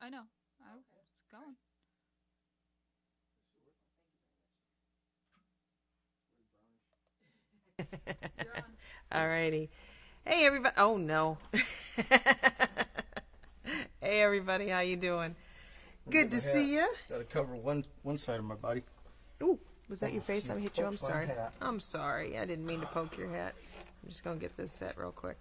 I know. It's going. All righty. Hey, everybody. Oh, no. Hey, everybody. How you doing? Good to see you. Got to cover one side of my body. Ooh, was that your face? I hit you. I'm poked my sorry. hat. I'm sorry. I didn't mean to poke your hat. I'm just going to get this set real quick.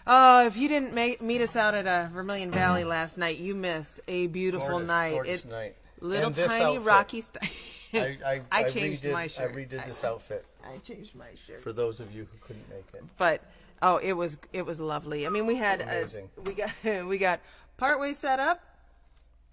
Oh, if you didn't meet us out at Vermilion Valley last night, you missed a beautiful night. Gorgeous night. Little And this tiny outfit. rocky style. I changed my shirt. I redid this outfit I changed my shirt. for those of you who couldn't make it. But it was lovely. I mean, we had Amazing. we got partway set up.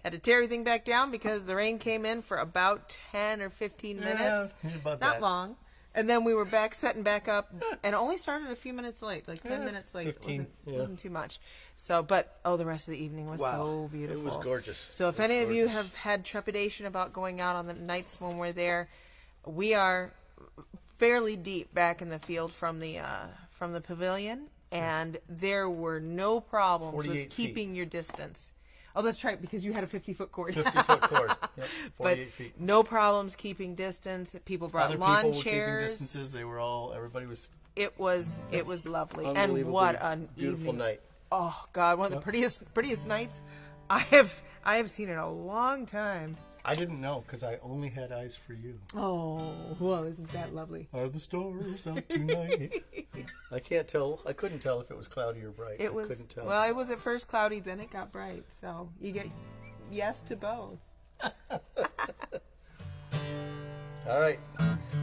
Had to tear everything back down because the rain came in for about 10 or 15 minutes. Yeah, about Not that. long. And then we were setting back up, and it only started a few minutes late, like 10 minutes late. 15, It wasn't too much. So, but the rest of the evening was so beautiful. It was gorgeous. So if any of you have had trepidation about going out on the nights when we're there, we are fairly deep back in the field from the pavilion, and there were no problems with 48 keeping your distance. Oh, that's right, because you had a 50-foot cord. 50-foot cord. Yep, 48 but feet. no problems keeping distance. People brought Other lawn people were chairs. keeping distances. Everybody was It was lovely, and unbelievably what an beautiful evening. night. Oh God, one of the prettiest nights I have seen in a long time. I didn't know because I only had eyes for you. Oh, well, isn't that lovely? Are the stars out tonight? I can't tell. I couldn't tell if it was cloudy or bright. It was I couldn't tell. well. It was at first cloudy, then it got bright. So you get yes to both. All right.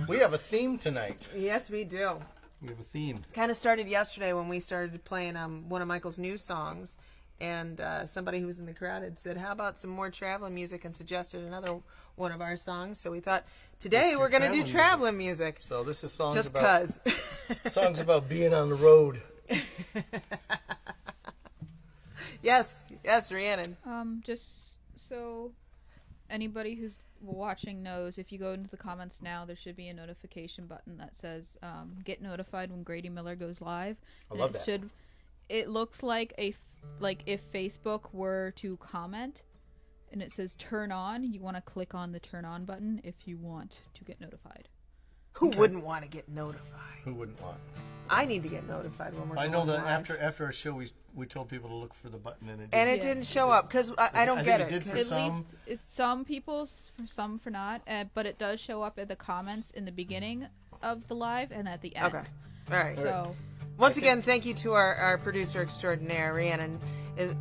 We have a theme tonight. Yes, we do. We have a theme. Kind of started yesterday when we started playing one of Michael's new songs, and somebody who was in the crowd had said, "How about some more traveling music?" and suggested another one of our songs. So we thought today we're going to do traveling music. So this is songs just about cause. songs about being on the road. Yes, Rhiannon. Just so anybody who's watching knows, if you go into the comments now, there should be a notification button that says "Get notified when Grady Miller goes live." I love that. It looks like if Facebook were to comment, and it says "Turn on." You want to click on the "Turn on" button if you want to get notified. Who wouldn't want to get notified? Who wouldn't want? I need to get notified when we're I going know that live. after our show, we told people to look for the button, and And it didn't show up because I don't I get think it. it did for At some. least it's some people, for some for not, but it does show up in the comments in the beginning of the live and at the end. Okay. All right. So Once again, thank you to our producer extraordinaire, Rhiannon.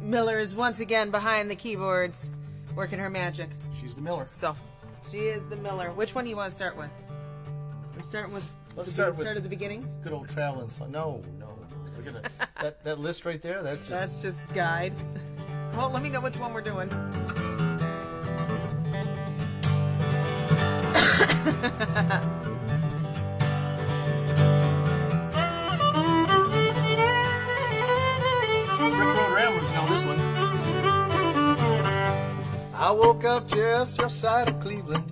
Miller is once again behind the keyboards, working her magic. She's the Miller. So, she is the Miller. Which one do you want to start with? We're starting with Let's start with at the beginning. Good old traveling song. No. We're gonna that list right there. That's just guide. Well, let me know which one we're doing. Rick Road Ramblers know this one. I woke up just your side of Cleveland.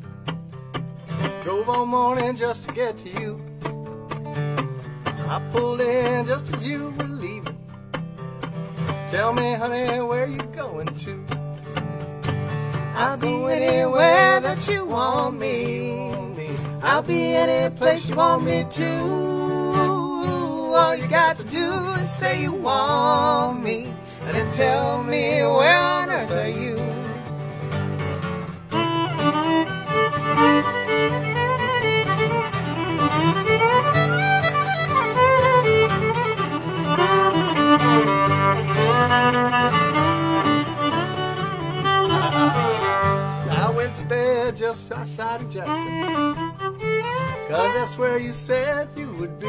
Drove all morning just to get to you. I pulled in just as you were leaving. Tell me, honey, where you going to? I'll be anywhere that you want me. I'll be any place you want me to. All you got to do is say you want me, and then tell me where on earth are you. I went to bed just outside of Jackson, 'cause that's where you said you would be.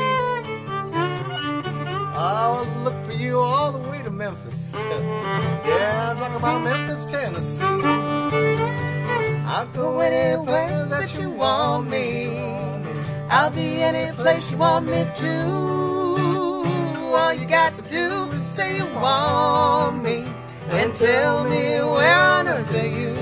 I'll look for you all the way to Memphis. Yeah, talk about Memphis, Tennessee. I'll go anywhere that you want me. I'll be any place you want me to. All you got to do is say you want me, and tell me where on earth are you.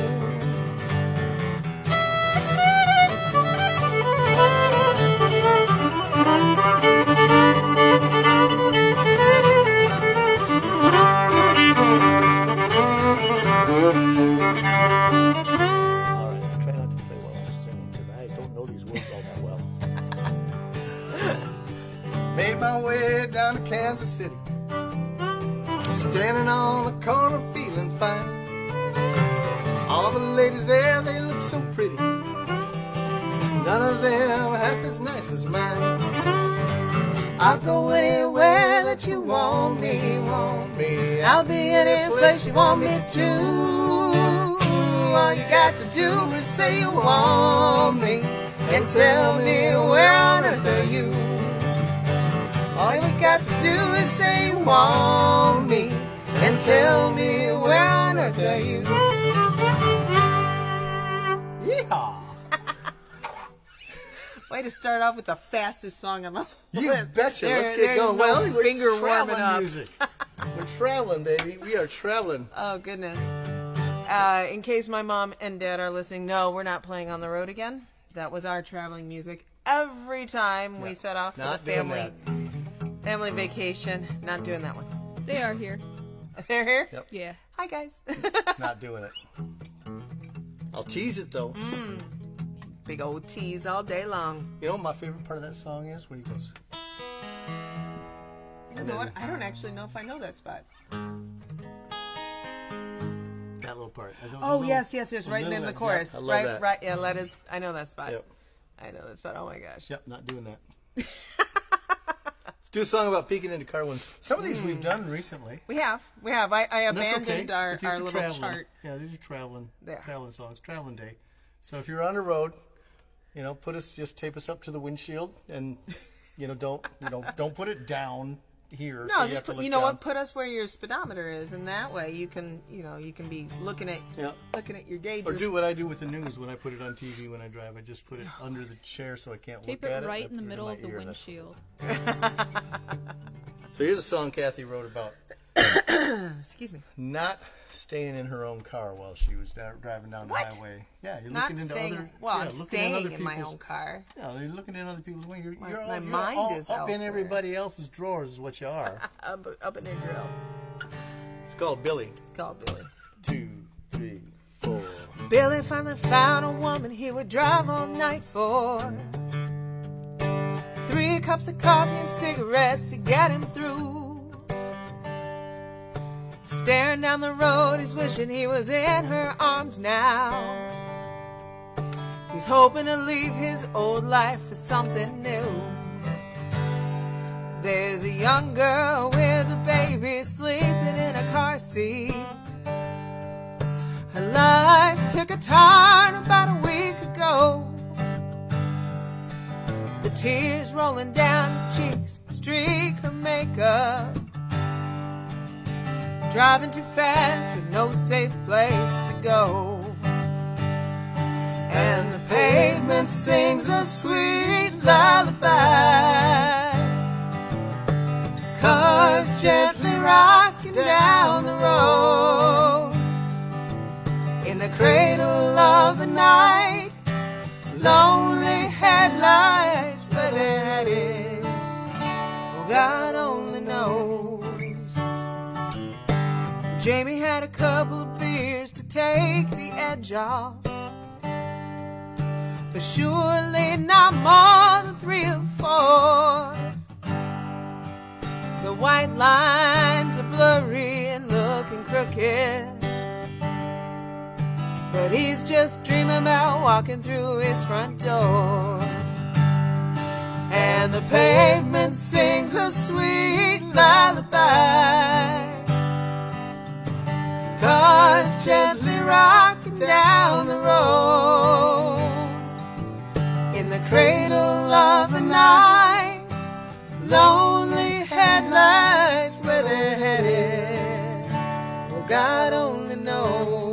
way down to Kansas City, standing on the corner feeling fine. All the ladies there, they look so pretty, none of them half as nice as mine. I'll go anywhere that you want me, I'll be any place you want me to. All you got to do is say you want me, and tell me where on earth are you. All you got to do is say you want me, and tell me where on earth are you. Yeehaw! Way to start off with the fastest song on the You betcha. Let's get going. No Well, finger it's warming traveling up. music. We're traveling, baby. We are traveling. Oh, goodness. In case my mom and dad are listening, no, we're not playing On the Road again. That was our traveling music every time we set off for Not the doing family vacation. Not doing that one. They are here. They're here? Yep. Yeah. Hi, guys. Not doing it. I'll tease it, though. Big old tease all day long. You know what my favorite part of that song is? When he goes... You know what? I don't actually know if I know that spot. That little part. Oh, yes. Right in the chorus. I love that. Right. Yeah, that is. I know that spot. Yep. I know that spot. Oh, my gosh. Yep, not doing that. Let's do a song about peeking into car windows. Some of these we've done recently. We have. I And that's abandoned okay, but these our are little traveling. chart. Yeah, these are traveling There. songs, traveling day. So if you're on the road, you know, just tape us up to the windshield, and don't put it down here. No, so just put, you know what? Put us where your speedometer is, and that way you can be looking at your gauges. Or do what I do with the news when I put it on TV when I drive. I just put it under the chair so I can't Tape look at it it. right I in the put it middle my of the ear. windshield. So here's a song Kathy wrote about Excuse me. not staying in her own car while she was driving down the What? highway. Yeah, you're Not looking into staying. other. Well, yeah, I'm looking staying other in my people's- own car. Yeah, you're looking in other people's way. You're My all, mind you're all is up in elsewhere. everybody else's drawers, is what you are. Up in the drill. It's called Billy. It's called Billy. 2, 3, 4. Billy finally found a woman he would drive all night for. 3 cups of coffee and cigarettes to get him through. Staring down the road, he's wishing he was in her arms now. He's hoping to leave his old life for something new. There's a young girl with a baby sleeping in a car seat. Her life took a turn about a week ago. The tears rolling down her cheeks streak her makeup. Driving too fast with no safe place to go. And the pavement sings a sweet lullaby. Cars gently rocking down the road. In the cradle of the night, lonely headlights where they're headed, oh, God only knows. Jamie had a couple of beers to take the edge off, but surely not more than 3 or 4. The white lines are blurry and looking crooked, but he's just dreaming about walking through his front door. And the pavement sings a sweet lullaby. Cars gently rocking down the road. In the cradle of the night, lonely headlights where they're headed, well, God only knows.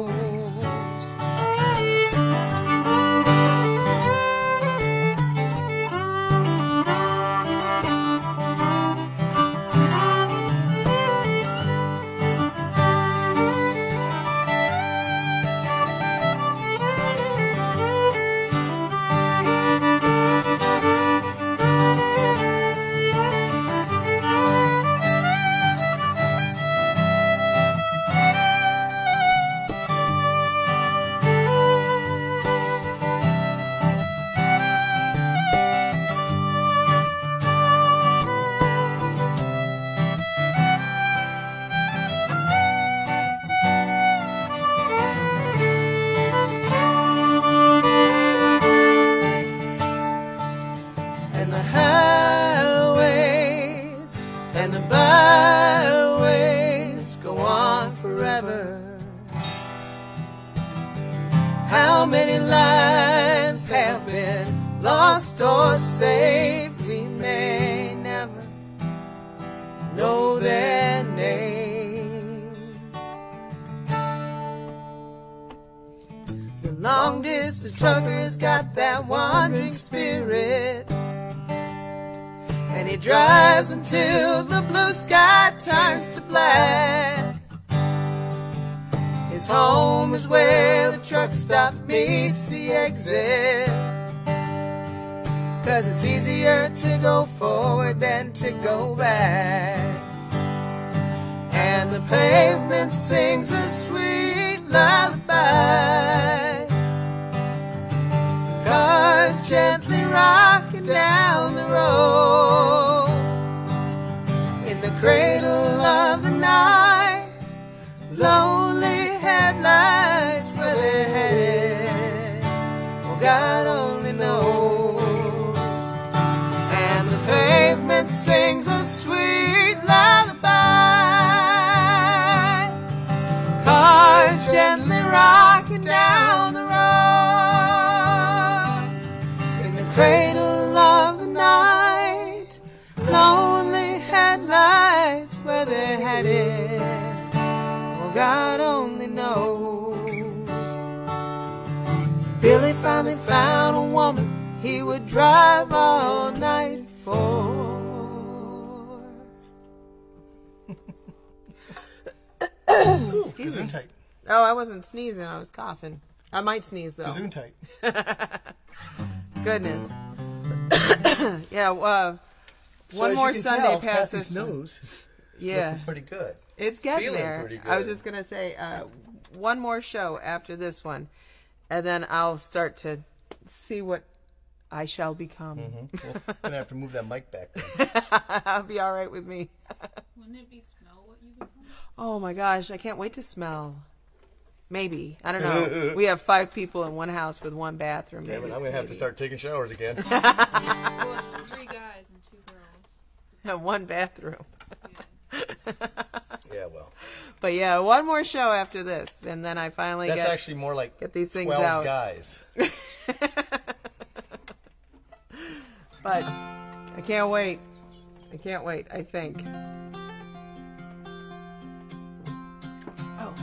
and the byways go on forever. How many lives have been lost or saved? We may never know their names. The long distance trucker's got that wandering spirit, and he drives until the blue sky turns to black. His home is where the truck stop meets the exit, 'cause it's easier to go forward than to go back. And the pavement sings a sweet lullaby, cars gently rocking down the road. In the cradle of the night, lonely headlights where they're headed, oh, God only knows. And the pavement sings a sweet lullaby, cars gently rocking down the road. In the cradle of the night, lonely headlights where they're headed, oh, God only knows. Billy finally found a woman he would drive all night for. Excuse me. Gesundheit. Oh, I wasn't sneezing, I was coughing. I might sneeze though. Gesundheit. Goodness. Yeah, So one as more you can Sunday tell, past Kathy's this one. nose is Yeah. looking pretty good. It's getting Feeling there. pretty good. I was just going to say one more show after this one, and then I'll start to see what I shall become. Well, I'm going to have to move that mic back then. That'll be all right with me. Wouldn't it be smell what you become? Oh my gosh, I can't wait to smell. Maybe. I don't know. We have 5 people in one house with one bathroom. Damn it, Maybe. I'm going to have to start taking showers again. Well, it's 3 guys and 2 girls. One bathroom. Yeah, well. But yeah, one more show after this, and then I finally That's actually more like get these things 12 out. guys. But I can't wait. I can't wait, I think. Oh,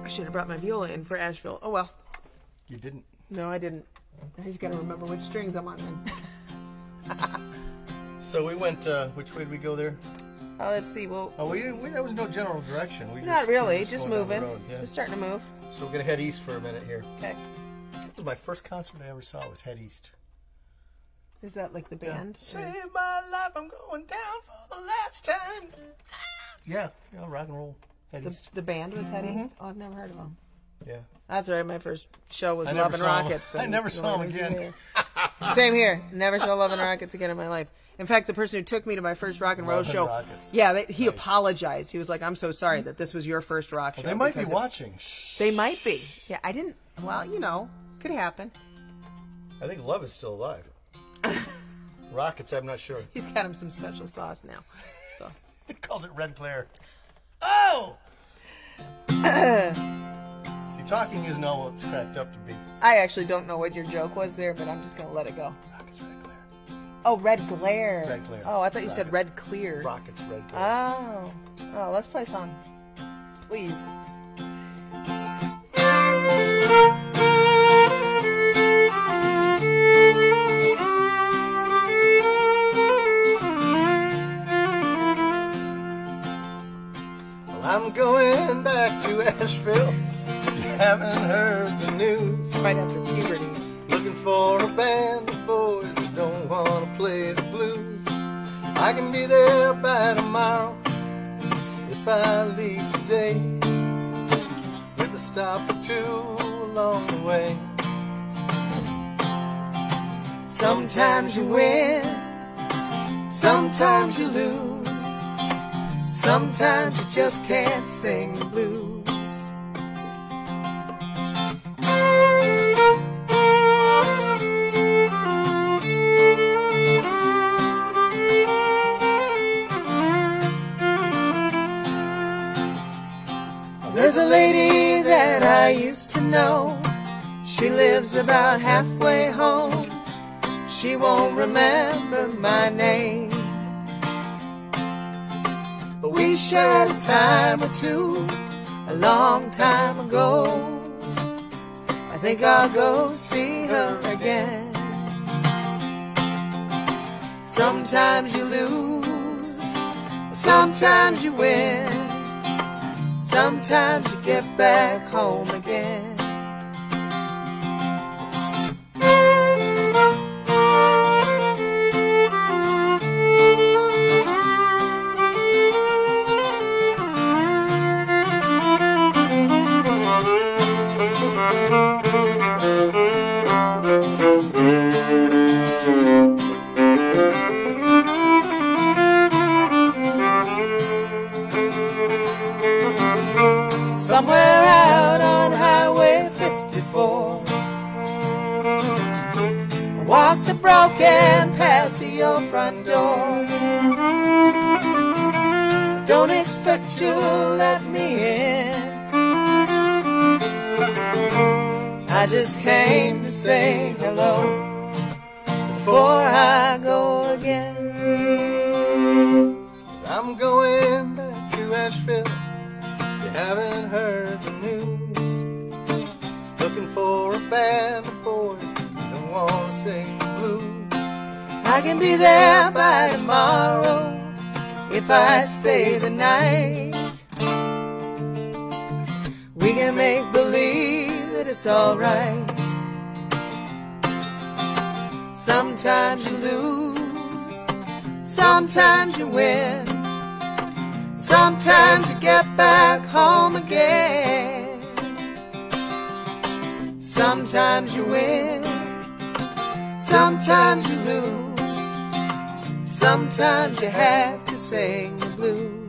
I should have brought my viola in for Asheville. Oh well. You didn't. No, I didn't. I just got to remember which strings I'm on then. So we went, which way did we go there? Oh, let's see. Well, Oh, there was no general direction. We not really. we Just going down the moving. road, yeah. Just starting to move. So we're going to head east for a minute here. Okay. It was my first concert I ever saw was Head East. Is that like the band? Save my life, I'm going down for the last time. Yeah, rock and roll. Head East. The band was Head East? Oh, I've never heard of them. Yeah. That's right. My first show was I Love never and saw 'em. Rockets. I and never saw 'em Love and again. Rockets. Same here. Never saw Love and Rockets again in my life. In fact, the person who took me to my first rock and roll Love and show, Rockets. yeah, he Nice. apologized. He was like, "I'm so sorry that this was your first rock show." They might be because watching. Shh. They might be. Yeah, I didn't. Well, could happen. I think Love is still alive. Rockets, I'm not sure. He's got him some special sauce now. So. He calls it red glare. Oh! See, talking isn't all it's cracked up to be. I actually don't know what your joke was there, but I'm just gonna let it go. Rockets, red glare. Oh, red glare. Red glare. Oh, I thought you said Rockets. red clear. Rockets, red glare. Oh, let's play a song, please. I'm going back to Asheville. You haven't heard the news. Right after puberty. Looking for a band of boys who don't want to play the blues. I can be there by tomorrow if I leave today, with a stop or two along the way. Sometimes you win, sometimes you lose. Sometimes you just can't sing the blues. There's a lady that I used to know. She lives about halfway home. She won't remember my name, but we shared a time or two a long time ago. I think I'll go see her again. Sometimes you lose, sometimes you win, sometimes you get back home again. Somewhere out on Highway 54, I walk the broken path to your front door. Don't expect you'll let me in. I just came to say hello before I go again. I'm going back to Asheville. You haven't heard the news. Looking for a band of boys who don't want to sing the blues. I can be there by tomorrow if I stay the night. We can make believe that it's alright. Sometimes you lose, sometimes you win, sometimes you get back home again. Sometimes you win, sometimes you lose, sometimes you have to sing the blues.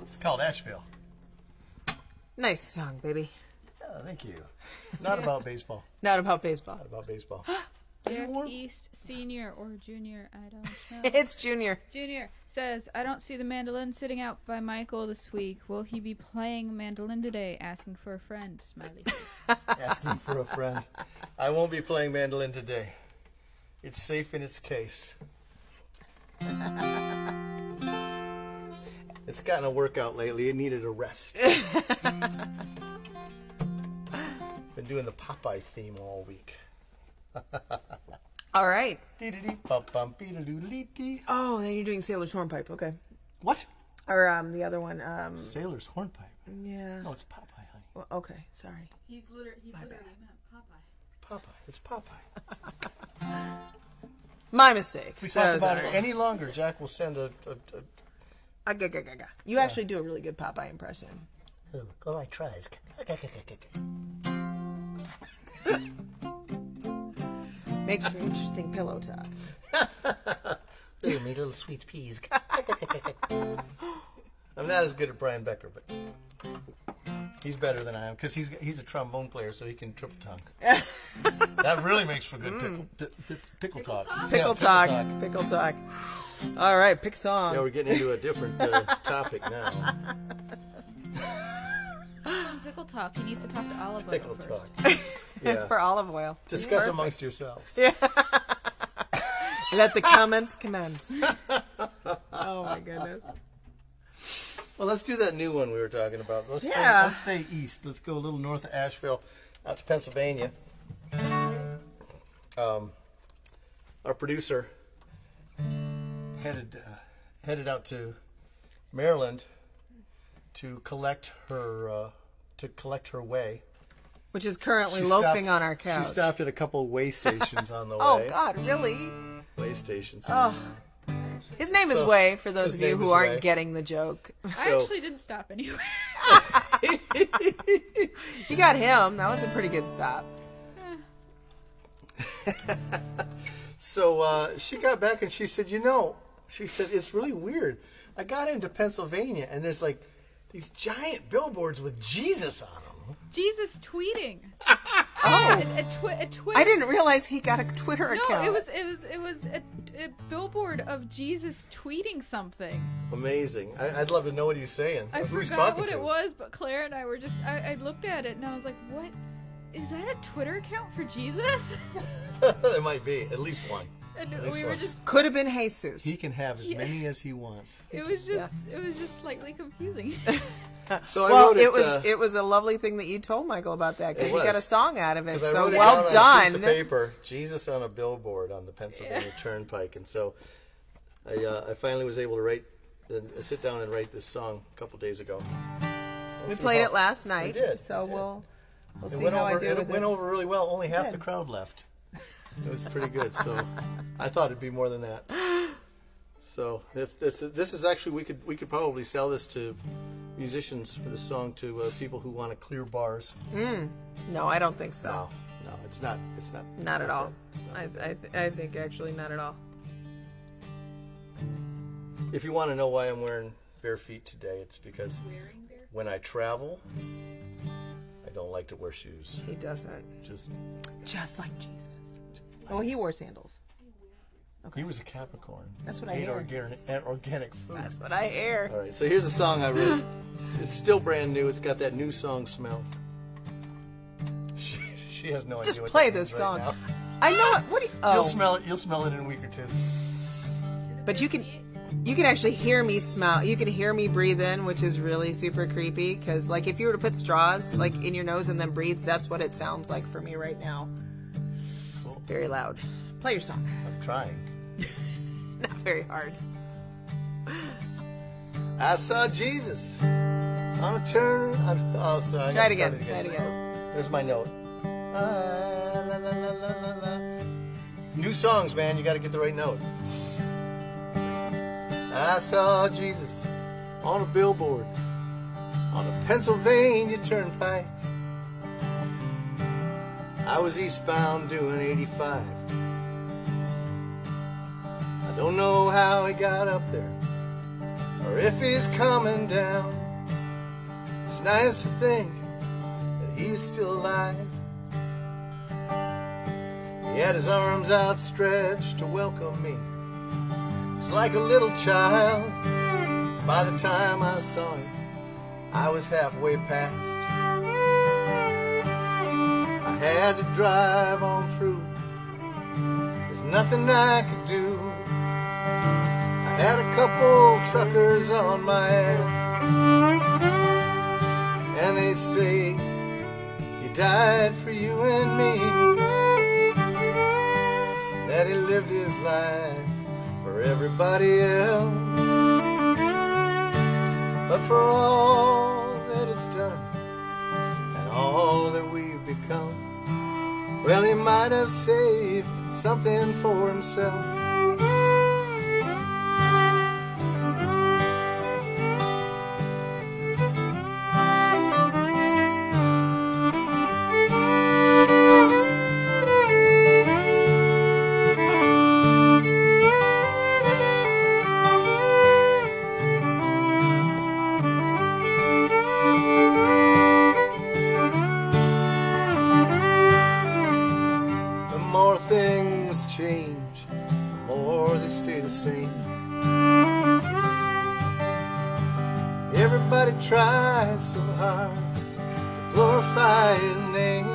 It's called Asheville. Nice song, baby. Yeah, thank you. Not about baseball. Not about baseball. Not about baseball. Jack East Senior or Junior, I don't know. It's Junior. Junior says, I don't see the mandolin sitting out by Michael this week. Will he be playing mandolin today? Asking for a friend. Smiley face. Asking for a friend. I won't be playing mandolin today. It's safe in its case. It's gotten a workout lately. It needed a rest. Been doing the Popeye theme all week. All right. Oh, then you're doing Sailor's Hornpipe. Okay. What? Or the other one. Sailor's Hornpipe. Yeah. No, it's Popeye, honey. Well, okay. Sorry. He literally bad. meant Popeye. Popeye. It's Popeye. My mistake. If we So talk about sorry. it any longer, Jack will send a You actually do a really good Popeye impression. oh, well, I tries. Makes for interesting pillow talk. They made little sweet peas. I'm not as good at Brian Becker, but he's better than I am because he's a trombone player, so he can triple tongue. That really makes for good pickle talk. Pickle talk. All right, pick song. Yeah, we're getting into a different topic now. Pickle talk. He needs to talk to Olive Oil Pickle first. talk. Yeah. For olive oil. Discuss amongst yourselves. Yeah. Let the comments commence. Oh my goodness. Well, let's do that new one we were talking about. Let's stay east. Let's go a little north of Asheville, out to Pennsylvania. Our producer headed out to Maryland to collect her way. Which is currently loafing on our couch. She stopped at a couple way stations on the way. Oh God, really? Way stations. Oh. His name is Way, for those his of you name who is aren't Way. getting the joke. I actually didn't stop anywhere. You got him. That was a pretty good stop. So she got back and she said, she said, it's really weird. I got into Pennsylvania and there's like these giant billboards with Jesus on them. Jesus tweeting. Oh, A Twitter. I didn't realize he got a Twitter No, account. it was a billboard of Jesus tweeting something. Amazing. I'd love to know what he's saying. I Who he's forgot talking what to. it was, but Claire and I were just. I looked at it and I was like, "What? Is that a Twitter account for Jesus?" There might be at least one. And At least we were one. just. Could have been Jesus. He can have as Yeah. many as he wants. It was just slightly confusing. So I Well, wrote it was a lovely thing that you told Michael about that because It he got a was. song out of it. 'cause I So wrote it well down on a piece of done. paper, Jesus on a billboard on the Pennsylvania Turnpike, and so I finally was able to sit down and write this song a couple days ago. We played it last night. did, So we did. we'll It see went how over. I do with went it. over really well. Only half Good. the crowd left. It was pretty good. So I thought it'd be more than that. So if this is actually we could probably sell this to musicians for the song to people who want to clear bars. No, I don't think so. No, it's not. Not at all. that. It's not I think actually not at all. If you want to know why I'm wearing bare feet today, it's because when I travel, I don't like to wear shoes. He doesn't. Just like Jesus. Oh, he wore sandals. he was a Capricorn. That's what I Ate hear. organic food. That's what I hear. All right, so here's a song I wrote. It's still brand new. It's got that new song smell. She has no idea. Just what play that means this right song. now. I know it. What do you? Oh, You'll smell it. You'll smell it in a week or two. but you can actually hear me smell. You can hear me breathe in, which is really super creepy. Because like if you were to put straws like in your nose and then breathe, that's what it sounds like for me right now. Cool. Very loud. Play your song. I'm trying. Not very hard. I saw Jesus on a turn. Oh, sorry. I Try it gotta again. start Try it again. There's my note. La, la, la, la, la. New songs, man. You got to get the right note. I saw Jesus on a billboard on a Pennsylvania Turnpike. I was eastbound doing 85. I don't know how he got up there or if he's coming down. It's nice to think that he's still alive. He had his arms outstretched to welcome me, just like a little child. By the time I saw him, I was halfway past. I had to drive on through. There's nothing I could do. I had a couple truckers on my ass, and they say he died for you and me, that he lived his life for everybody else. But for all that it's done and all that we've become, well, he might have saved something for himself. Change, the more they stay the same. Everybody tries so hard to glorify his name.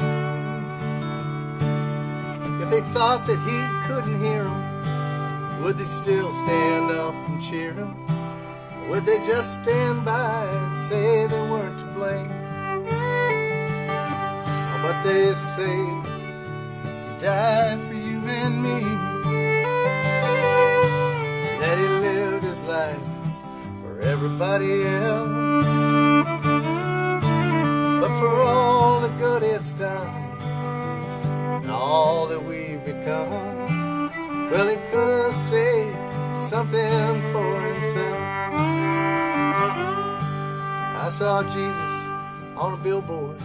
If they thought that he couldn't hear them, would they still stand up and cheer him? Or would they just stand by and say they weren't to blame? Oh, but they say he died for you and me, that he lived his life for everybody else. But for all the good it's done and all that we've become, well, he could have saved something for himself. I saw Jesus on a billboard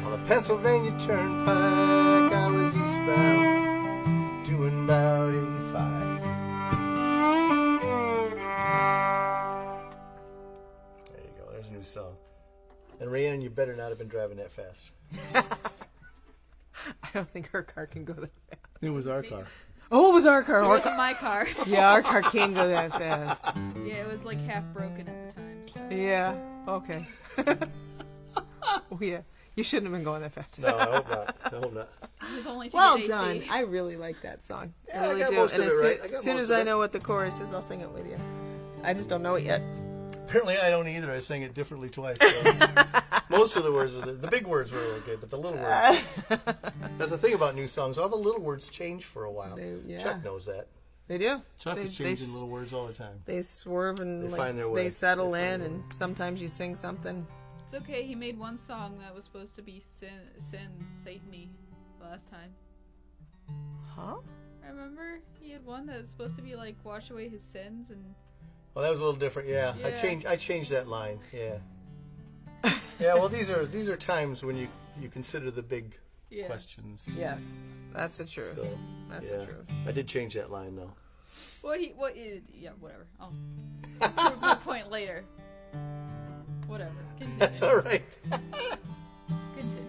on a Pennsylvania Turnpike. I was eastbound, doing about 85. And Rhiannon, you better not have been driving that fast. I don't think her car can go that fast. It was our car. Oh, it was our car. It wasn't my car. Yeah, our car can't go that fast. Yeah, it was like half broken at the time. So. Yeah. Okay. Oh, yeah. You shouldn't have been going that fast. No, I hope not. I hope not. It was only to Well get done. AC. I really like that song. Yeah, I really I got do. most And of it as right. I got soon most as of I it. know what the chorus is, I'll sing it with you. I just don't know it yet. Apparently, I don't either. I sang it differently twice. So. Most of the words were the big words were okay, but the little words. That's the thing about new songs. All the little words change for a while. Yeah. Chuck knows that. They do. Chuck is changing little words all the time. They swerve and They like, find their way. they settle They find in, and sometimes you sing something. It's okay. He made one song that was supposed to be Satan-y last time. Huh? Remember? He had one that was supposed to be like wash away his sins and. Well, that was a little different. Yeah, Yeah. I changed that line. Yeah. Yeah. Well, these are times when you consider the big Yeah. questions. Yes, that's the truth. So, That's yeah. the truth. I did change that line though. Yeah, whatever. I'll prove my point later. Whatever. Continue. That's all right. Continue.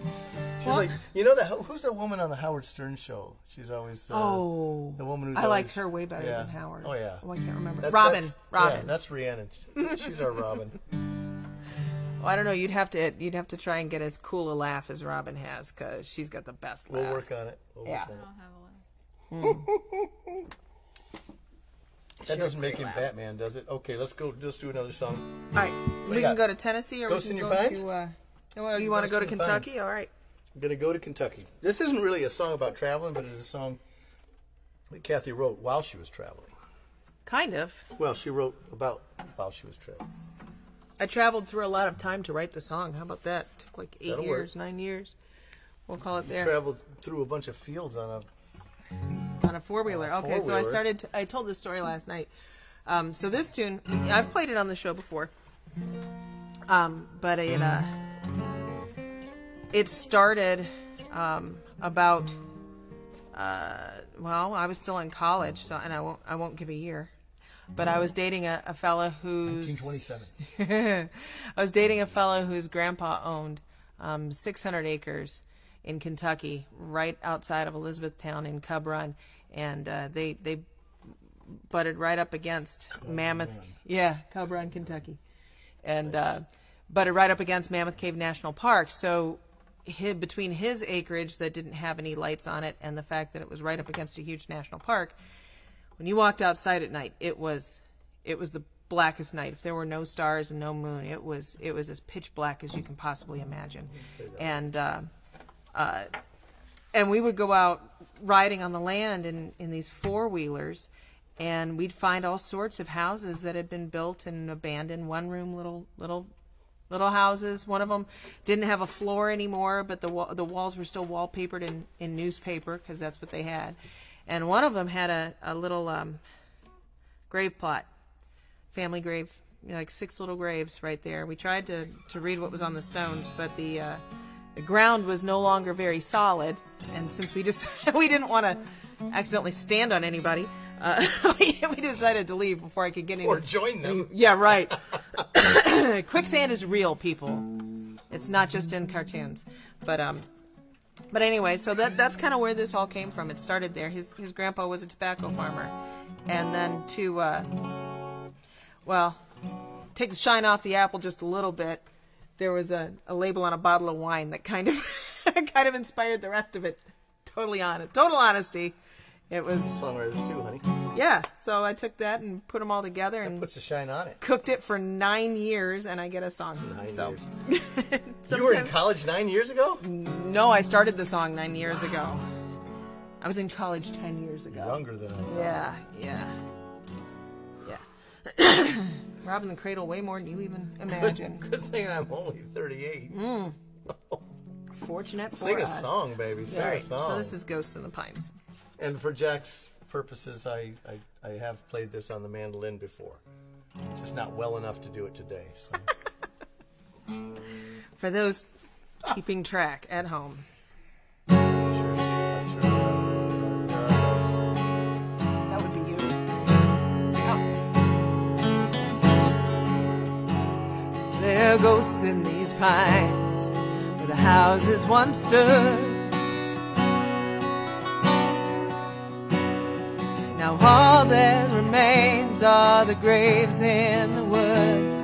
She's like, you know that who's the woman on the Howard Stern show? She's always the woman who's I always, liked her way better yeah. than Howard. Oh yeah. Oh, I can't remember. That's- Robin. that's- Yeah, that's Rhiannon. She's our Robin. Well, I don't know. You'd have to try and get as cool a laugh as Robin has, because she's got the best laugh. We'll work on it. Yeah. I don't have a laugh. That doesn't make him Batman, does it? Okay, let's go. Just do another song. All right, we you can got? go to Tennessee, or Ghost we in can Your go Pines? to. You want to go to Ghost in Your Kentucky? Pines. All right. I'm gonna go to Kentucky. This isn't really a song about traveling, but it is a song that Kathy wrote while she was traveling. Kind of. Well, she wrote about while she was traveling. I traveled through a lot of time to write the song. How about that? Took like 8 That'll years, work. 9 years. We'll call it there. Traveled through a bunch of fields on On a four-wheeler. Okay, so I told this story last night. So this tune, I've played it on the show before. But it started about I was still in college, so and I won't give a year. But I was dating a fella who's 1927. I was dating a fella whose grandpa owned 600 acres in Kentucky, right outside of Elizabethtown in Cub Run, and they butted right up against Mammoth. Run. Yeah, Cub Run, Kentucky, and butted right up against Mammoth Cave National Park. So between his acreage that didn't have any lights on it and the fact that it was right up against a huge national park, when you walked outside at night, it was the blackest night. If there were no stars and no moon, it was as pitch black as you can possibly imagine. And we would go out riding on the land in these four-wheelers, and we'd find all sorts of houses that had been built and abandoned, one-room little houses. One of them didn't have a floor anymore, but the walls were still wallpapered in newspaper, because that's what they had. And one of them had a little grave plot, family grave, like 6 little graves right there. We tried to read what was on the stones, but the ground was no longer very solid. And since we didn't want to accidentally stand on anybody, we decided to leave before I could get any. Or join them. Yeah, right. Quicksand is real, people. It's not just in cartoons. But anyway, so that's kind of where this all came from. It started there. His grandpa was a tobacco farmer. And then take the shine off the apple just a little bit, there was a label on a bottle of wine that kind of inspired the rest of it. Total honesty. It was Songwriters too, honey. yeah. So I took that and put them all together That and puts a shine on it. cooked it for 9 years, and I get a song. 9 so. years. You were in college 9 years ago? No, I started the song 9 years ago. I was in college 10 years ago. Younger than I am. Yeah. Robbing the cradle way more than you even imagine. Good thing I'm only 38. Fortunate for Sing a us. song, baby. Sing All a right, song. so this is Ghosts in the Pines. And for Jack's purposes, I have played this on the mandolin before. Just not well enough to do it today. So. For those keeping track at home. I'm sure That would be you. there There are ghosts in these pines where the houses once stood. Now all that remains are the graves in the woods.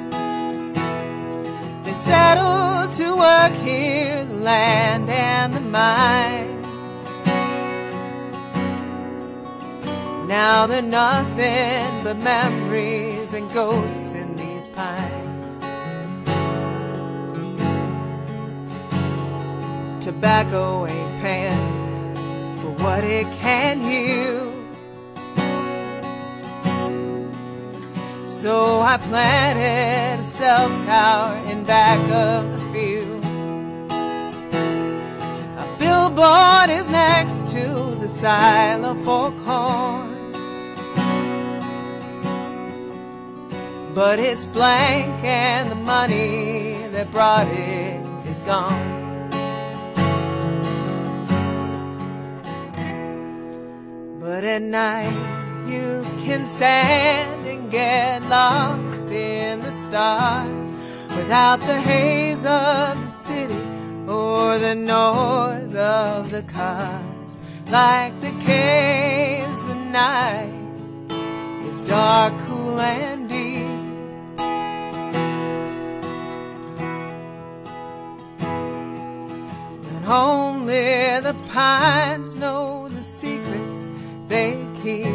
They settled to work here, the land and the mines. Now they're nothing but memories and ghosts in these pines. Tobacco ain't paying for what it can use. So I planted a cell tower in back of the field. A billboard is next to the silo for corn, but it's blank and the money that brought it is gone. But at night you can stand and get lost in the stars without the haze of the city or the noise of the cars. Like the caves, the night is dark, cool, and deep. And only the pines know the secrets they keep.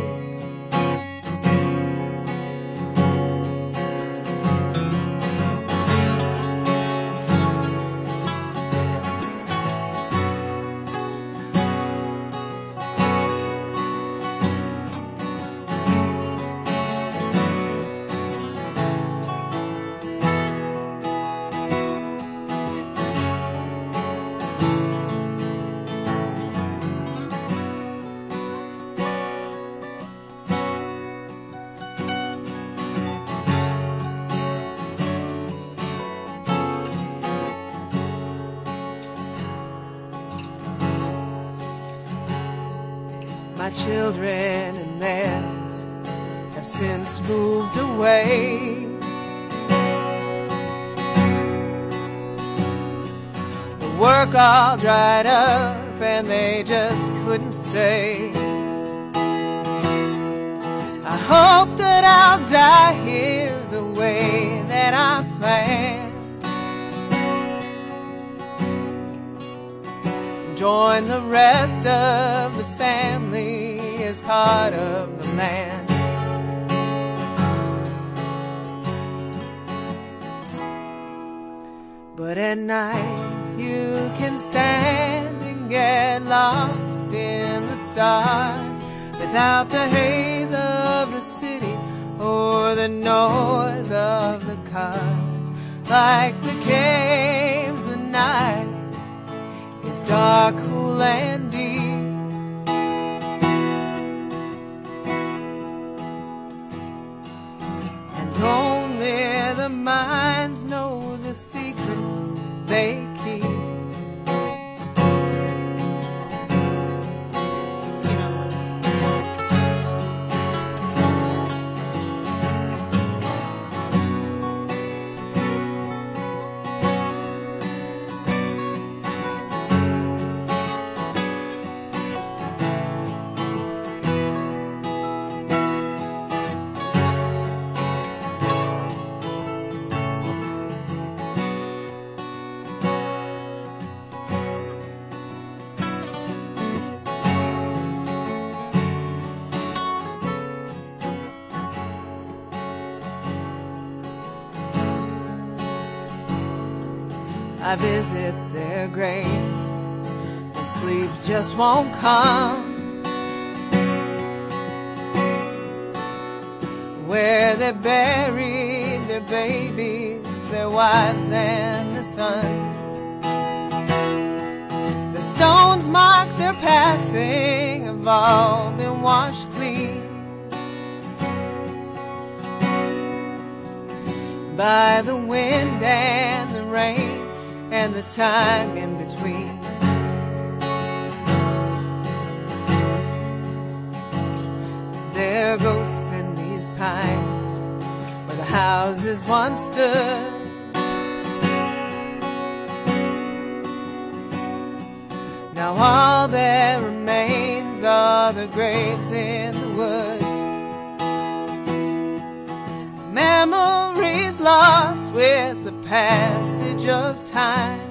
My children and theirs have since moved away. The work all dried up and they just couldn't stay. I hope that I'll die here the way that I planned. Join the rest of the family as part of the land. But at night you can stand and get lost in the stars without the haze of the city or the noise of the cars. Like the caves at night is dark, cool, and deep. And only the minds know the secrets they keep. I visit their graves and sleep just won't come, where they buried their babies, their wives and their sons. The stones mark their passing have all been washed clean by the wind and the rain and the time in between. There are ghosts in these pines where the houses once stood. Now all that remains are the graves in the woods. Memories lost with the passage of time.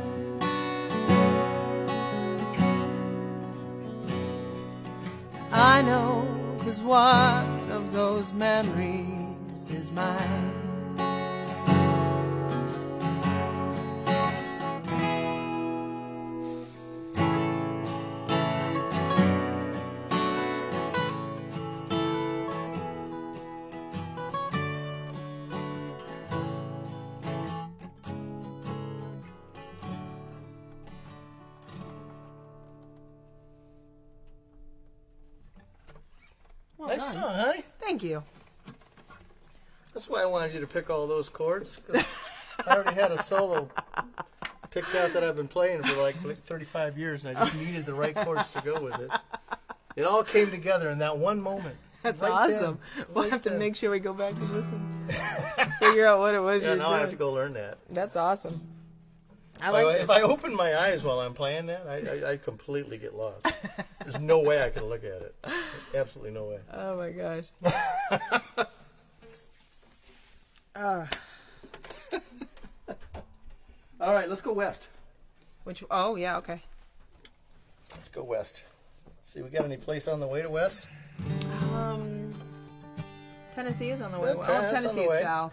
I know, 'cause one of those memories is mine. Nice song, honey. Thank you. That's why I wanted you to pick all those chords, 'cause I already had a solo picked out that I've been playing for like 35 years, and I just needed the right chords to go with it. It all came together in that one moment. That's right awesome. then. We'll Right have to then. make sure we go back and listen. Figure out what it was Yeah, you're now doing. I have to go learn that. That's awesome. I Well, like if I open my eyes while I'm playing that, I completely get lost. There's no way I can look at it. Absolutely no way. Oh my gosh. All right, let's go west. Which? Oh yeah, okay. Let's go west. See, we got any place on the way to west? Tennessee is on the way. Okay, Well, that's on Tennessee the is way. south.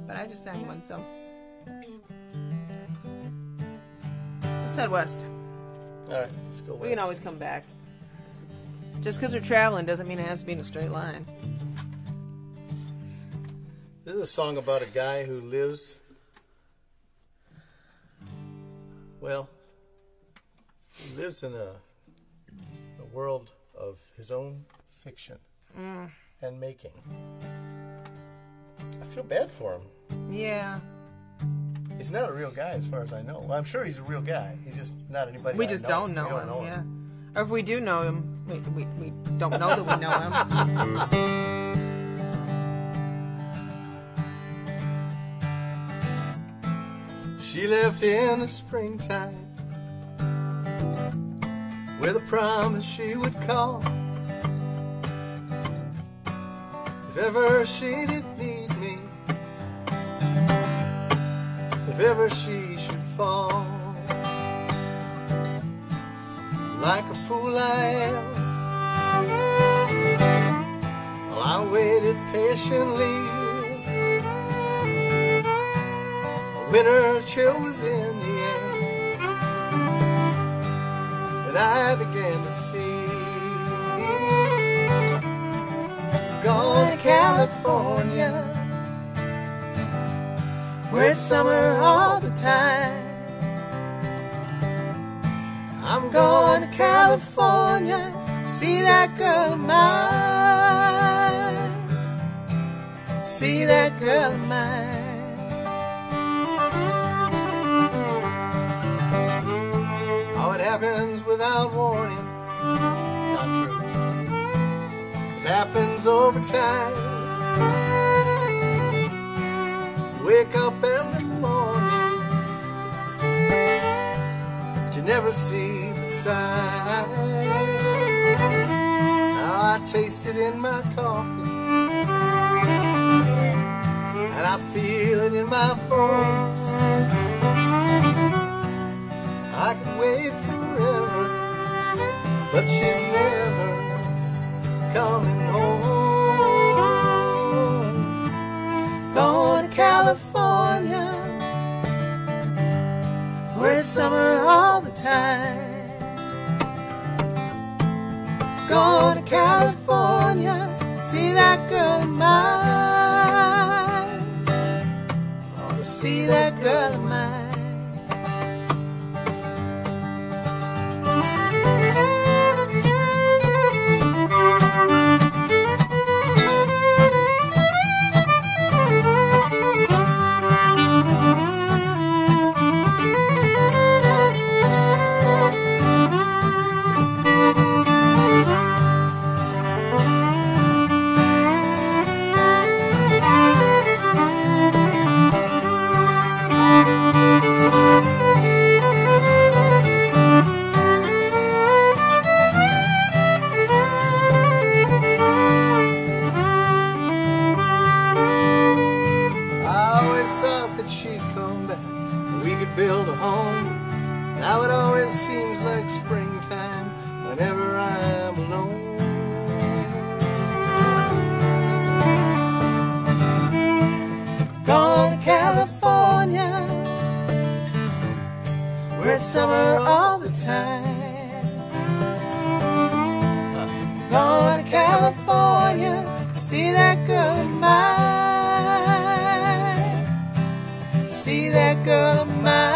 But I just sang one, so let's head west. All right, let's go west. We can always come back. Just because we're traveling doesn't mean it has to be in a straight line. This is a song about a guy who lives, well, he lives in a world of his own fiction and making. I feel bad for him. Yeah. He's not a real guy as far as I know. Well, I'm sure he's a real guy. He's just not anybody We I just know. don't know We him. know Yeah. Or if we do know him, we don't know that we know him. She left in the springtime with a promise she would call if ever she did need me, if ever she should fall. Like a fool I am, well, I waited patiently. Winter chill was in the air, and I began to see. Gone to California, where it's summer all the time. I'm going to California, see that girl of mine, see that girl of mine. It happens without warning. Not true. It happens over time. You wake up every morning, but you never see the signs. Now I taste it in my coffee, and I feel it in my bones. I can wait forever, but she's never coming home. Going to California, where it's summer all the time. Going to California, see that girl of mine. Oh, to see that girl of mine. summer all the time. Going to California, see that girl of mine. See that girl of mine.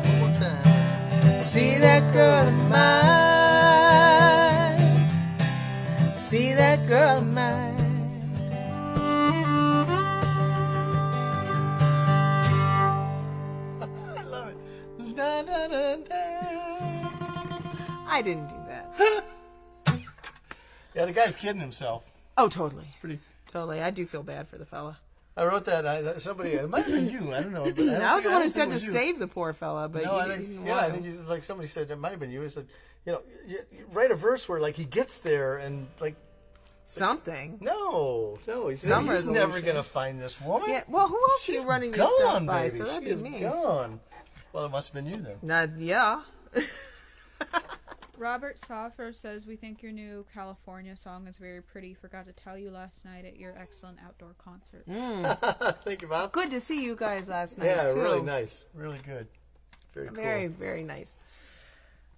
One more time. See that girl of mine. See that girl of mine. I love it. Da, da, da, da. I didn't do that. Yeah, the guy's kidding himself. Oh, totally. Pretty. Totally. I do feel bad for the fella. I wrote that. Somebody. It might have been you. I don't know. But I was the one who said it to was you. save the poor fella, but No, you I think. didn't Yeah, want I to. think you, like somebody said it might have been you. He said, you write a verse where like he gets there and like. Something. No. He's Some never resolution. gonna find this woman. Yeah. Well, who else are She's you running your gone, stuff by? baby. So that'd She's be me. gone. Well, it must have been you then. Yeah. Robert Soffer says, we think your new California song is very pretty. Forgot to tell you last night at your excellent outdoor concert. Thank you, Bob. Good to see you guys last night. Yeah, too. really nice. Really good. Very cool. Very, very nice.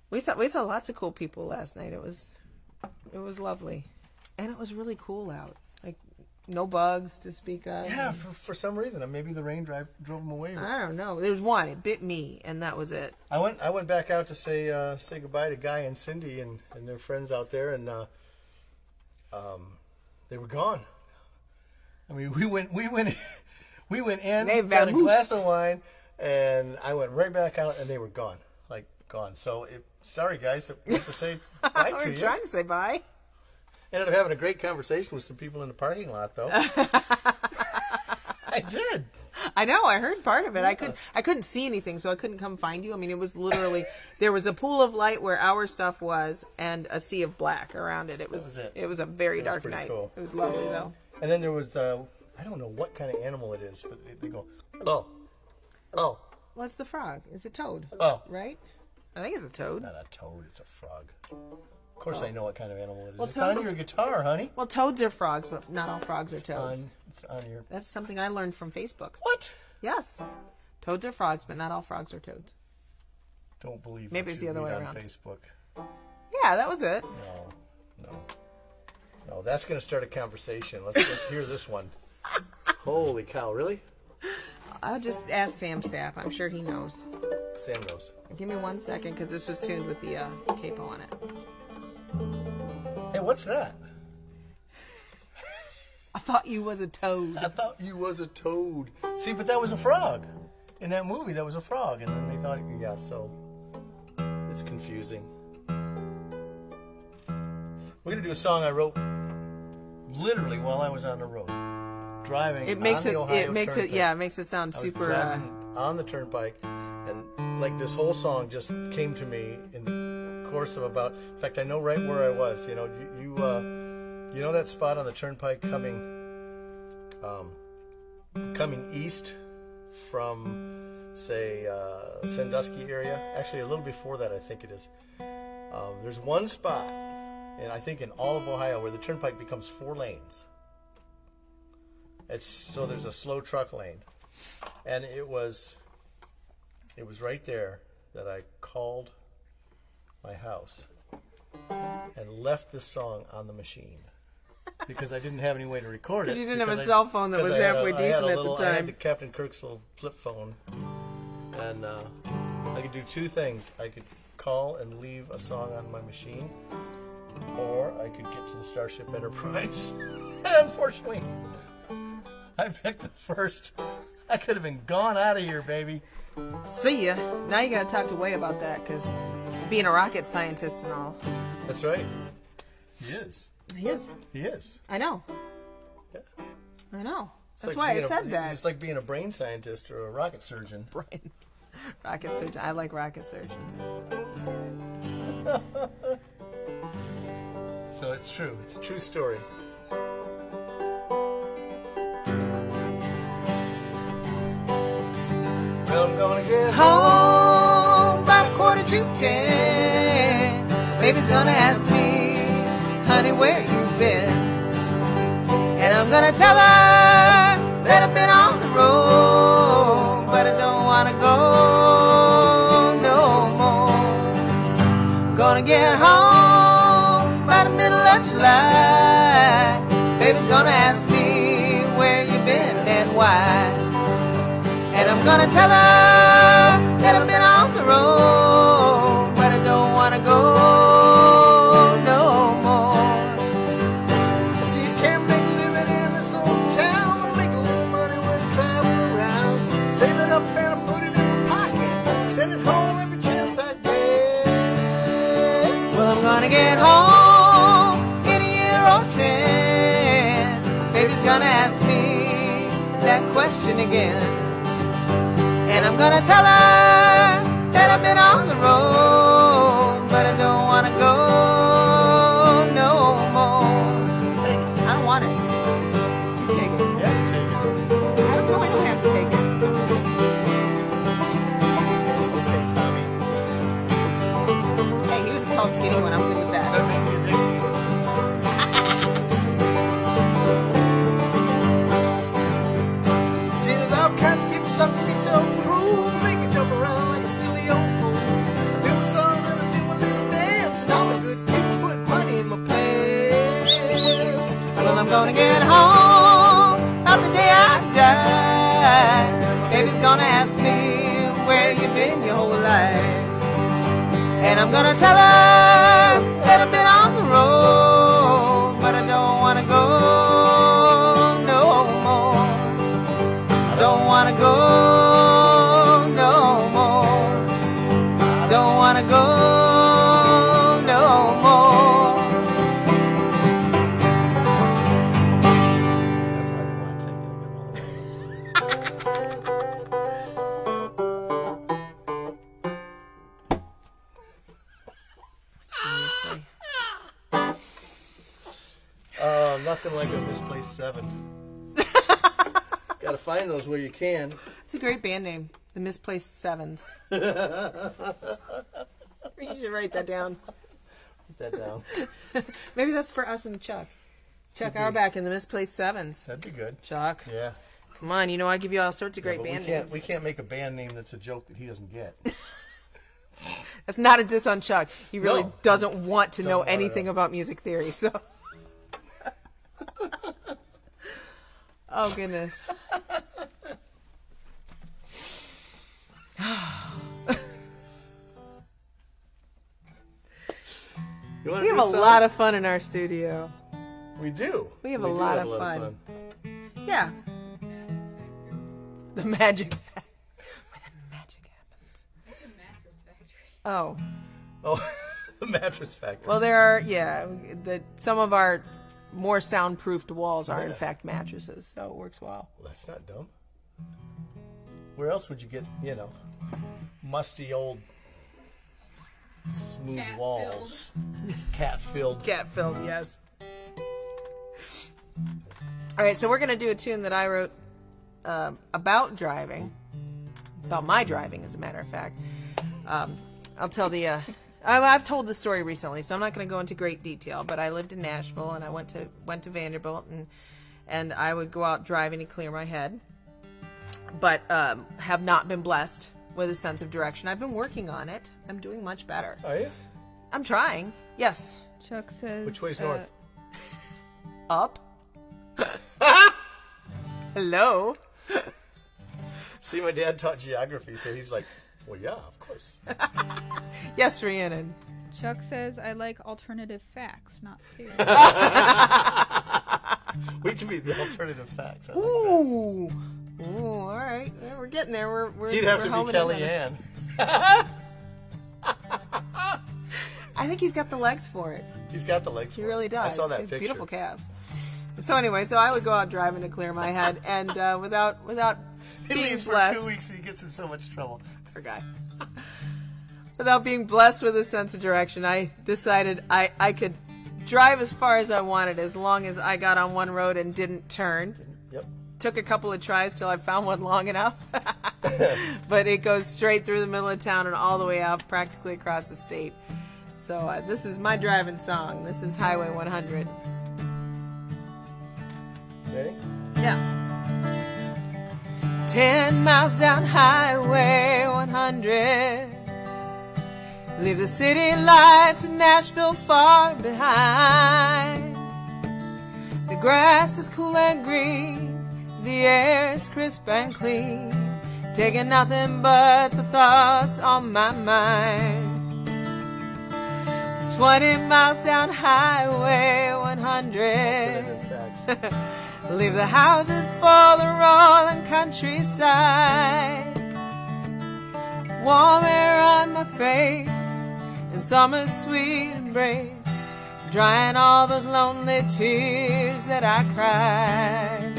We saw lots of cool people last night. It was lovely, and it was really cool out. Like no bugs to speak of. Yeah, for some reason, maybe the rain drove them away. I don't know. There was one. It bit me, and that was it. I went back out to say goodbye to Guy and Cindy and their friends out there, and they were gone. I mean, we went in, They got a vamoosed. glass of wine, and I went right back out, and they were gone, like gone. So sorry guys, I have to say bye to We're you. trying to say bye. Ended up having a great conversation with some people in the parking lot, though. I did. I know. I heard part of it. I couldn't see anything, so I couldn't come find you. I mean, it was literally there was a pool of light where our stuff was, and a sea of black around it. It was it. It was a very It was dark pretty night. cool. It was lovely though. And then there was I don't know what kind of animal it is, but they go, oh, What's the frog? It's a toad. Oh. Right? I think it's a toad. not a toad, it's a frog. Of course, I know what kind of animal it is. Well, It's on your guitar, honey. Well, toads are frogs, but not all frogs are toads. It's on your. That's something I learned from Facebook. What? Yes. Toads are frogs, but not all frogs are toads. Don't believe. Maybe what it's you the other read way on around. Facebook. Yeah, that was it. No. That's gonna start a conversation. Let's hear this one. Holy cow! Really? I'll just ask Sam Stapp. I'm sure he knows. Sam knows. Give me 1 second, because this was tuned with the capo on it. Hey, what's that? I thought you was a toad. I thought you was a toad. See, but that was a frog. In that movie, that was a frog, and then they thought, yeah. So it's confusing. We're gonna do a song I wrote literally while I was on the road, driving. It makes on the Ohio it makes Turnpike. it yeah, it makes it sound I was super. driving on the Turnpike, and like this whole song just came to me in the course of about. In fact, I know right where I was. You know, you know that spot on the Turnpike coming east from, say, Sandusky area. Actually, a little before that, I think it is. There's one spot, and I think in all of Ohio, where the Turnpike becomes 4 lanes. So there's a slow truck lane, and it was right there that I called my house and left this song on the machine because I didn't have any way to record it. Because you didn't have a because cell phone that was because I had halfway I had decent a at little- the I had time. the Captain Kirk's little flip phone, and I could do 2 things. I could call and leave a song on my machine, or I could get to the Starship Enterprise. And unfortunately, I picked the first. I could have been gone out of here, baby. See ya. Now you gotta talk to Way about that, because being a rocket scientist and all. That's right. He is. He is. He is. I know. Yeah. I know. It's That's like why I being said that. It's like being a brain scientist or a rocket surgeon. Brain. Rocket surgeon. I like rocket surgeon. So it's true. It's a true story. Well, I'm gonna get Home about 9:45. Baby's gonna ask me, honey, where you been? And I'm gonna tell her that I've been on the road, but I don't wanna go. gonna ask me where you been and why. And I'm gonna tell her that I've been on the road, but I don't wanna go no more. See, you can't make a living in this old town. Make a little money when you travel around. Save it up and put it in my pocket. Send it home every chance I get. Well, I'm gonna get home in a year or 10. Baby's gonna ask me that question again. And I'm gonna tell her that I've been on the road, but I don't wanna go no more. Take it. I don't want it. You take it. Yeah, take it. I don't know. I don't have to take it. Okay, Tommy. Hey, he was a tall, skinny one. I'm good with Does that. that make you a dick? See, there's all kinds of people, some can be so cruel, make you jump around like a silly old fool. I do my songs and I do my little dance, and all the good people put money in my pants. Well, I'm gonna get home on the day I die. Baby's gonna ask me where you been your whole life. And I'm gonna tell her that I've been on the road, but I don't wanna go no more. I don't wanna go no more. I don't wanna go no more. That's why I didn't want to take it. I got all the Seriously. Nothing like a misplaced 7. Gotta find those where you can. It's a great band name, the Misplaced Sevens. You should write that down. Put that down. Maybe that's for us and Chuck. Chuck Could be. Auerbach and the Misplaced Sevens. That'd be good. Chuck, Yeah. come on, you know I give you all sorts of Yeah, great but band we can't, names. we can't make a band name that's a joke that he doesn't get. That's not a diss on Chuck. He really No. doesn't want to know Doesn't wanna anything know. about music theory, so. Oh, goodness. You wanna We do have a song? lot of fun in our studio. We do. We have a do lot of fun. Yeah. The magic fact. Where the magic happens. Oh. Oh, the mattress factory. Well, there are, some of our more soundproofed walls are, in Yeah. fact, mattresses, so it works well. Well, that's not dumb. Where else would you get, musty old smooth walls? Cat-filled. Cat-filled, yes. All right, so we're going to do a tune that I wrote about driving. About my driving, as a matter of fact. I'll tell the... I've told the story recently, so I'm not going to go into great detail, but I lived in Nashville, and I went to Vanderbilt, and I would go out driving to clear my head, but have not been blessed with a sense of direction. I've been working on it. I'm doing much better. Are you? I'm trying. Yes. Chuck says. Which way's north? Up. Hello. See, my dad taught geography, so he's like, well, yeah, of course. Yes, Rhiannon. Chuck says, I like alternative facts, not theory. We can be the alternative facts. I like Ooh. Ooh, all right. Yeah, we're getting there. We're that. He'd have we're to be homing in on it. Kellyanne. I think he's got the legs for it. He's got the legs He for it. really does. I saw that He has picture. beautiful calves. So anyway, so I would go out driving to clear my head, and without He being leaves for blessed, 2 weeks and he gets in so much trouble. poor guy. Without being blessed with a sense of direction, I decided I could drive as far as I wanted as long as I got on one road and didn't turn. Yep. Took a couple of tries till I found one long enough. But it goes straight through the middle of town and all the way out practically across the state. So this is my driving song. This is Highway 100. Ready? Yeah. 10 miles down Highway 100. Leave the city lights in Nashville far behind. The grass is cool and green, the air is crisp and clean, taking nothing but the thoughts on my mind. 20 miles down Highway 100. Leave the houses for the rolling countryside. Warm air on my face and summer's sweet embrace, drying all those lonely tears that I cried.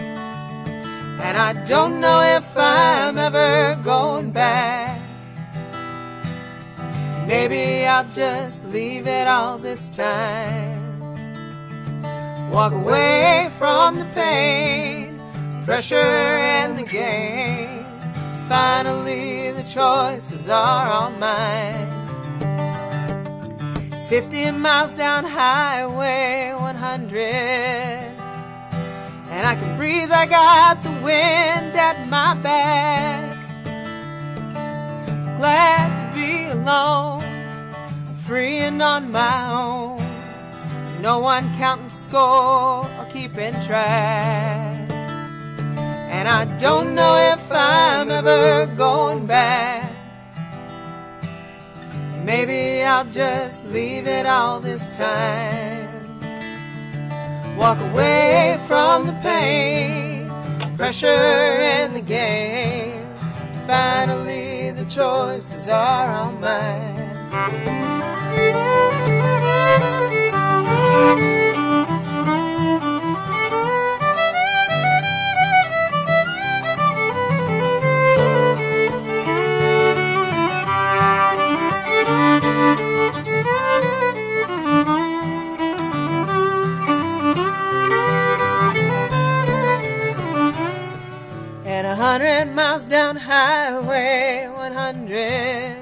And I don't know if I'm ever going back. Maybe I'll just leave it all this time. Walk away from the pain, pressure and the gain. Finally the choices are all mine. 50 miles down Highway 100, and I can breathe, I got the wind at my back. Glad to be alone, free and on my own. No one counting score or keeping track. And I don't know if I'm ever going back. Maybe I'll just leave it all this time. Walk away from the pain, pressure and the gain. Finally the choices are all mine. And 100 miles down Highway 100,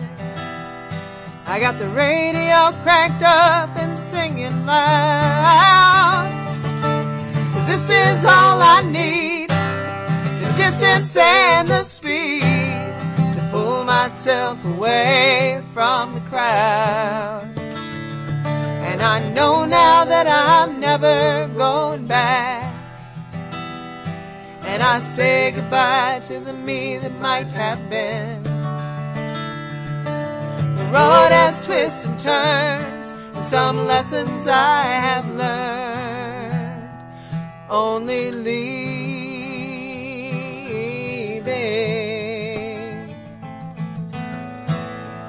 I got the radio cranked up and singing loud. 'Cause this is all I need, the distance and the speed, to pull myself away from the crowd. And I know now that I'm never going back. And I say goodbye to the me that might have been. The road has twists and turns, and some lessons I have learned. Only leaving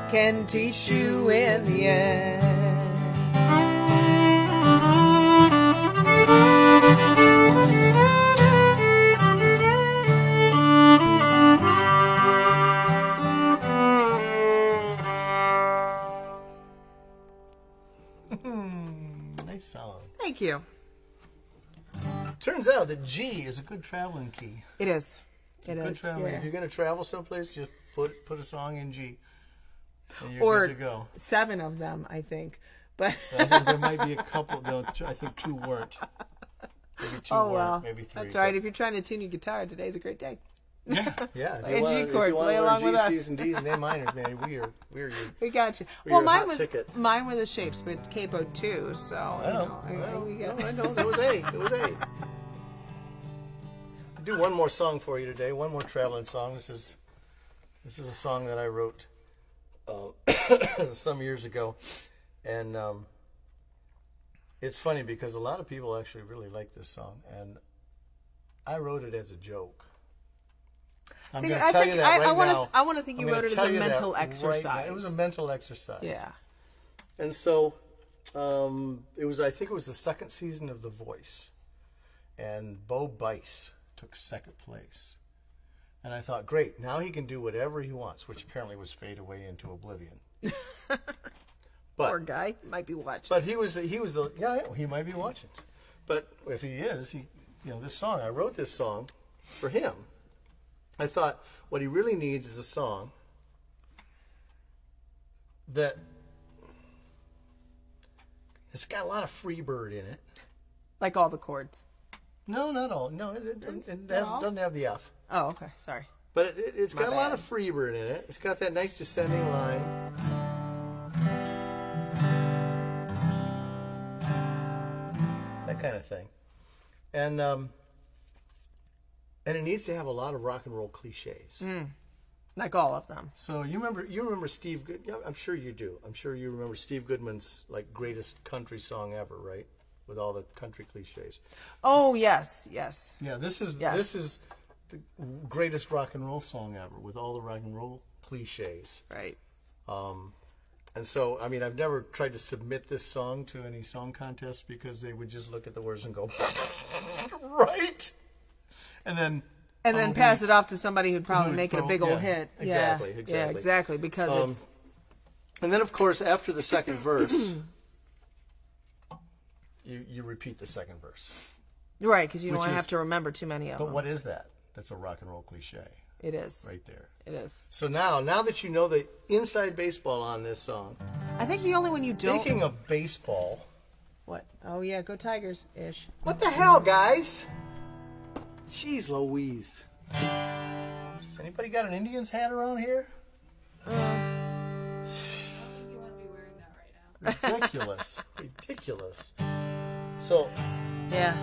can teach you in the end. Nice song. Thank you. Turns out that G is a good traveling key. It is. It's good traveling. Yeah. If you're going to travel someplace, just put a song in G, and you're Or good to go. 7 of them, I think. But I think there might be a couple. Though I think 2 weren't. Maybe 2 weren't. well, Maybe 3. that's all right. If you're trying to tune your guitar, today's a great day. Yeah. Play a G chord. Play along with us. C's and D's and A minors, man. We're We got you. We're Well, your hot mine ticket. were the shapes, but capo too. So I know. we got. I know. There was 8. There was 8. I'll do one more song for you today. One more traveling song. This is a song that I wrote some years ago, and it's funny because a lot of people actually really like this song, and I wrote it as a joke. I'm going to tell you that right now. I want to think you wrote it as a mental exercise. Right, it was a mental exercise. Yeah. And so it was. I think it was the 2nd season of The Voice, and Bo Bice took 2nd place. And I thought, great, now he can do whatever he wants, which apparently was fade away into oblivion. But, Poor guy, might be watching. But he was the he might be watching. But if he is, this song, I wrote this song for him. I thought what he really needs is a song that it's got a lot of Freebird in it. Like all the chords. No, not all. No, it doesn't have the F. Oh, okay. Sorry. But it's got a lot of Freebird in it. It's got that nice descending line. That kind of thing. And it needs to have a lot of rock and roll cliches. Like all of them. So you remember Steve Good? Yeah, I'm sure you do. I'm sure you remember Steve Goodman's like greatest country song ever, right? With all the country cliches. Oh yes, yes. Yeah, this is the greatest rock and roll song ever with all the rock and roll cliches. Right. And so, I mean, I've never tried to submit this song to any song contest because they would just look at the words and go, right? And then pass it off to somebody who'd probably make it a big old hit. Exactly, Yeah, exactly. Because it's. And then, of course, after the second verse, you repeat the second verse. Right, because you don't have to remember too many of them. But what is that? That's a rock and roll cliche. It is. Right there. It is. So now that you know the inside baseball on this song. I think the only one you don't. Speaking of baseball. What? Oh, yeah, go Tigers-ish. What the hell, guys? Jeez Louise. Anybody got an Indians hat around here? I don't think you want to be wearing that right now. Ridiculous. Ridiculous. So. Yeah.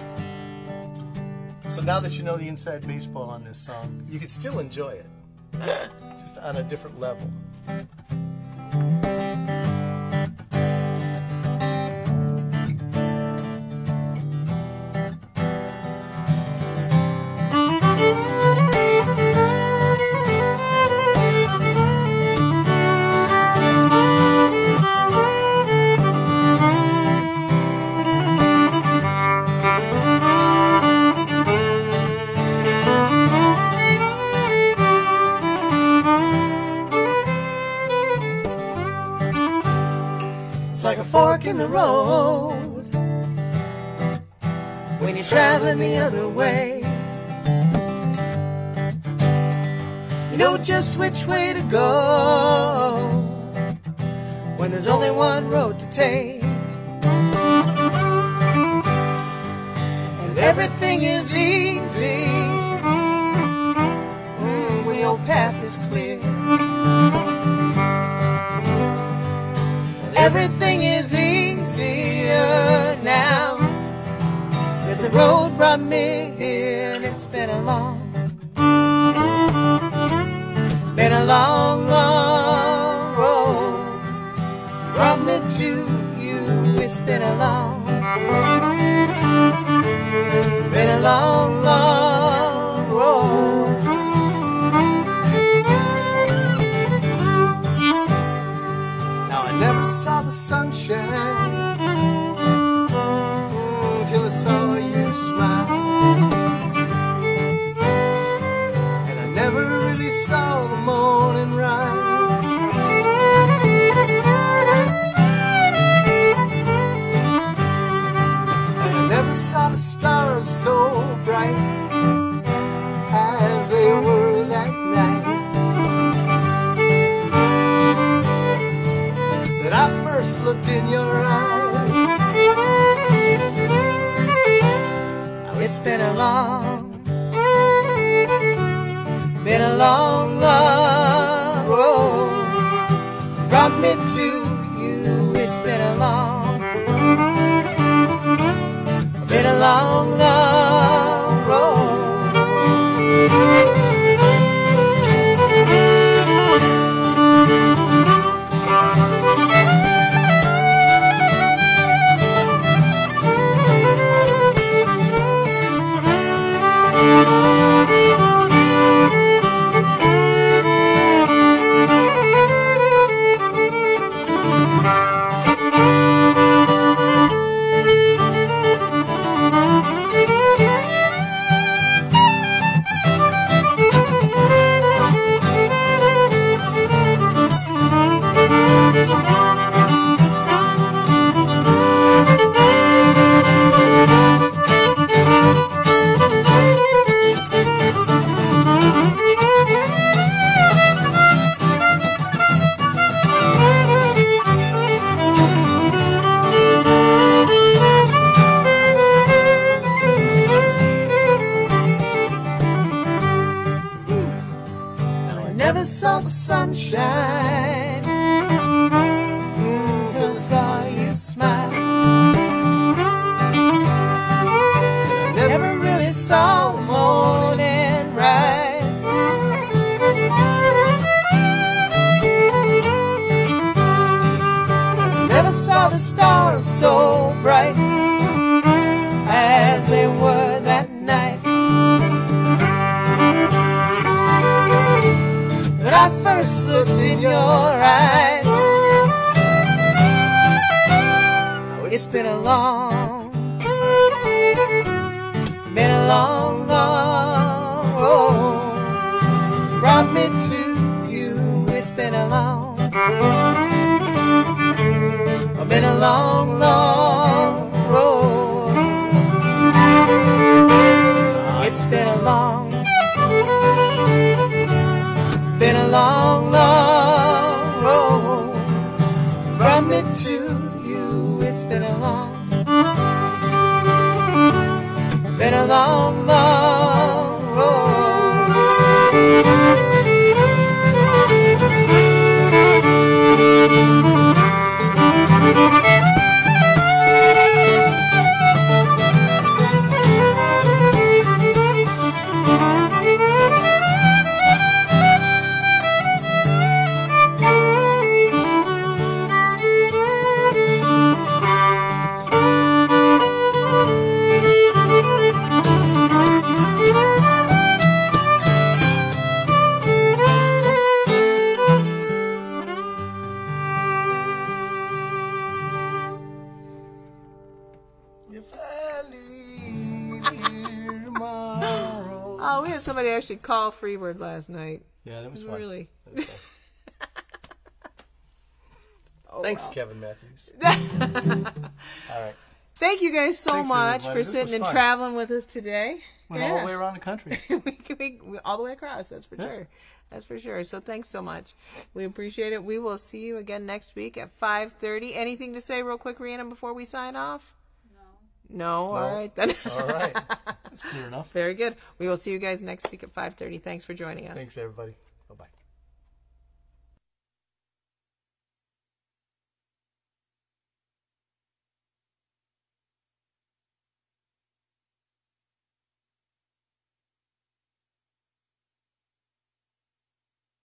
So now that you know the inside baseball on this song, you can still enjoy it. Just on a different level. Like a fork in the road when you're traveling the other way. You know just which way to go when there's only one road to take. And everything is easy when your path is clear. Everything is easier now that the road brought me here, and it's been a long, long road. Brought me to you. It's been a long, long road. Never saw the sunshine till I saw you smile, and I never really saw the morning rise. And I never saw the stars so bright as they were that night. I first looked in your eyes. It's been a long, long road. Brought me to you. It's been a long, long road. Never saw the sunshine till I saw you smile. Never so bright as they were that night. When I first looked in your eyes, oh, it's been a long, long road. Brought me to you. It's been a long, long road. It's been a long, long road. Brought me to you. It's been a long, long road. If I leave here tomorrow. Oh, we had somebody actually call Freebird last night. Yeah, that was fun. Really? That was fun. Oh, Thanks, wow. Kevin Matthews. All right. Thank you guys so Thanks, much everybody. for This sitting was and fun. traveling with us today. Went all the way around the country. we all the way across, that's for sure. That's for sure. So thanks so much. We appreciate it. We will see you again next week at 5:30. Anything to say real quick, Rhiannon, before we sign off? No? All right then. All right. That's clear enough. Very good. We will see you guys next week at 5:30. Thanks for joining us. Thanks, everybody. Bye-bye.